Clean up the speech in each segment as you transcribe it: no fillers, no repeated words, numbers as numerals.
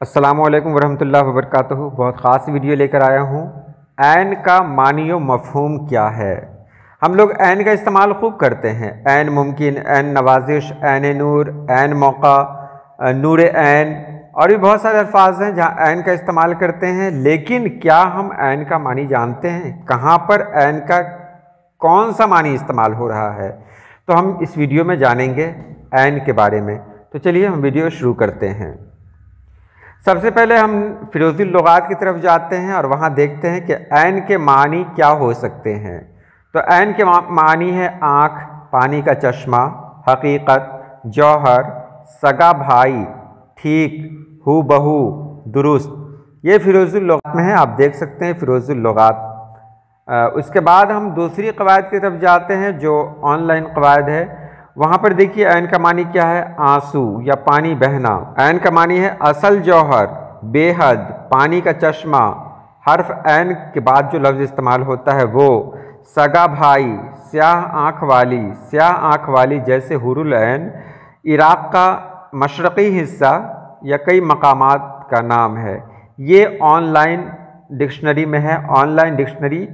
अस्सलामु अलैकुम वरहमतुल्लाहि वबरकातुहू। बहुत ख़ास वीडियो लेकर आया हूँ। ऐन का मानी व मफ़हूम क्या है। हम लोग ऐन का इस्तेमाल खूब करते हैं। ऐन मुमकिन, ऐन नवाजिश, ऐन नूर, ऐन मौका, नूर ऐन और भी बहुत सारे अल्फाज हैं जहाँ ऐन का इस्तेमाल करते हैं। लेकिन क्या हम ऐन का मानी जानते हैं? कहाँ पर ऐन का कौन सा मानी इस्तेमाल हो रहा है? तो हम इस वीडियो में जानेंगे ऐन के बारे में। तो चलिए हम वीडियो शुरू करते हैं। सबसे पहले हम फ़िरोज़ी लुग़ात की तरफ जाते हैं और वहाँ देखते हैं कि ऐन के मानी क्या हो सकते हैं। तो ऐन के मानी है आँख, पानी का चश्मा, हकीकत, जौहर, सगा भाई, ठीक, हू बहू, दुरुस्त। ये फ़िरोज़ी लुग़ात में है, आप देख सकते हैं फ़िरोज़ी लुग़ात। उसके बाद हम दूसरी क़वायद की तरफ जाते हैं जो ऑनलाइन क़वायद है। वहाँ पर देखिए ऐन का मानी क्या है, आंसू या पानी बहना। ऐन का मानी है असल जौहर, बेहद, पानी का चश्मा। हर्फ ऐन के बाद जो लफ्ज़ इस्तेमाल होता है वो सगा भाई, स्याह आँख वाली। स्याह आँख वाली जैसे हुरुल ऐन इराक़ का मशरक़ी हिस्सा या कई मकामात का नाम है। ये ऑनलाइन डिक्शनरी में है। ऑनलाइन डिक्शनरी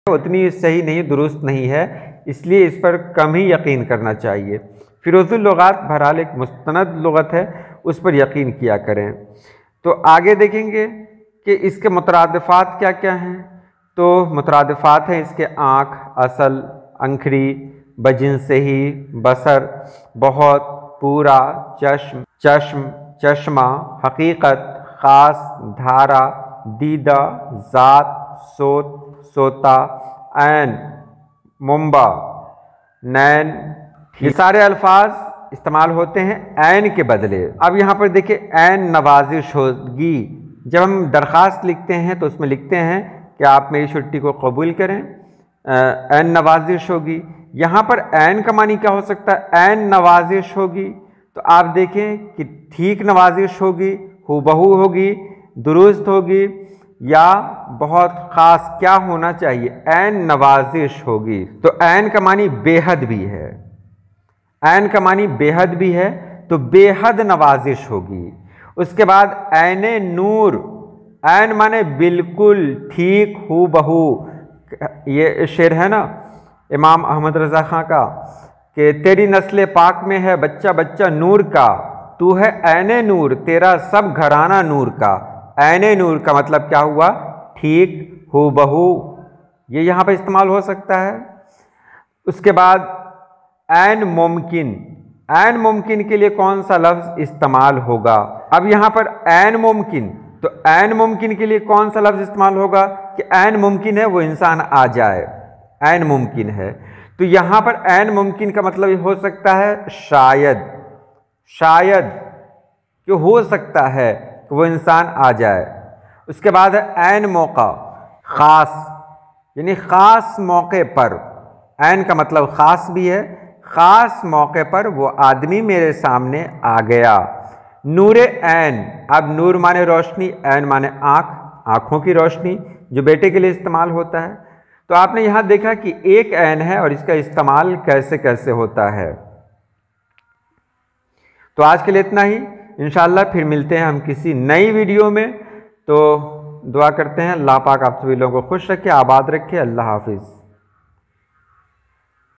उतनी सही नहीं, दुरुस्त नहीं है, इसलिए इस पर कम ही यकीन करना चाहिए। फ़िरोज़ी लुग़ात बहरहाल एक मुस्तनद लुग़त है, उस पर यकीन किया करें। तो आगे देखेंगे कि इसके मुतरादिफ़ात क्या क्या हैं। तो मुतरादिफ़ात हैं इसके आँख, असल, अंखरी, बजिनसे ही, बसर, बहुत, पूरा, चश्म, चश्म, चश्मा, हकीकत, ख़ास, धारा, दीदा, ज़ात, सोत, सोता, ऐन, मुंबा, नैन। ये सारे अल्फाज इस्तेमाल होते हैं ऐन के बदले। अब यहाँ पर देखिए ऐन नवाजिश होगी। जब हम दरख्वास्त लिखते हैं तो उसमें लिखते हैं कि आप मेरी छुट्टी को कबूल करें, ऐन नवाजिश होगी। यहाँ पर ऐन का मानी क्या हो सकता है? ऐन नवाजिश होगी तो आप देखें कि ठीक नवाजिश होगी, हूबहू होगी, दुरुस्त होगी, या बहुत ख़ास क्या होना चाहिए? ऐन नवाजिश होगी। तो ऐन का मानी बेहद भी है। ऐन का मानी बेहद भी है तो बेहद नवाजिश होगी। उसके बाद ऐने नूर, ऐन माने बिल्कुल, ठीक, हू बहू। ये शेर है ना इमाम अहमद रज़ा खां का कि तेरी नस्ल पाक में है बच्चा बच्चा नूर का, तू है ऐने नूर, तेरा सब घराना नूर का। ऐने नूर का मतलब क्या हुआ? ठीक, हू बहू। ये यहाँ पर इस्तेमाल हो सकता है। उसके बाद ऐन मुमकिन। ऐन मुमकिन के लिए कौन सा लफ्ज़ इस्तेमाल होगा? अब यहाँ पर ऐन मुमकिन, तो ऐन मुमकिन के लिए कौन सा लफ्ज़ इस्तेमाल होगा कि ऐन मुमकिन है वो इंसान आ जाए, ऐन मुमकिन है। तो यहाँ पर ऐन मुमकिन का मतलब हो सकता है शायद, शायद कि हो सकता है कि वो इंसान आ जाए। उसके बाद है ऐन मौका, ख़ास, यानी ख़ास मौके पर। ऐन का मतलब ख़ास भी है, ख़ास मौके पर वो आदमी मेरे सामने आ गया। नूरे ऐन, अब नूर माने रोशनी, ऐन माने आँख, आँखों की रोशनी जो बेटे के लिए इस्तेमाल होता है। तो आपने यहाँ देखा कि एक ऐन है और इसका इस्तेमाल कैसे कैसे होता है। तो आज के लिए इतना ही। इंशाअल्लाह फिर मिलते हैं हम किसी नई वीडियो में। तो दुआ करते हैं अल्लाह पाक आप सभी लोगों को खुश रखे, आबाद रखे। अल्लाह हाफिज़।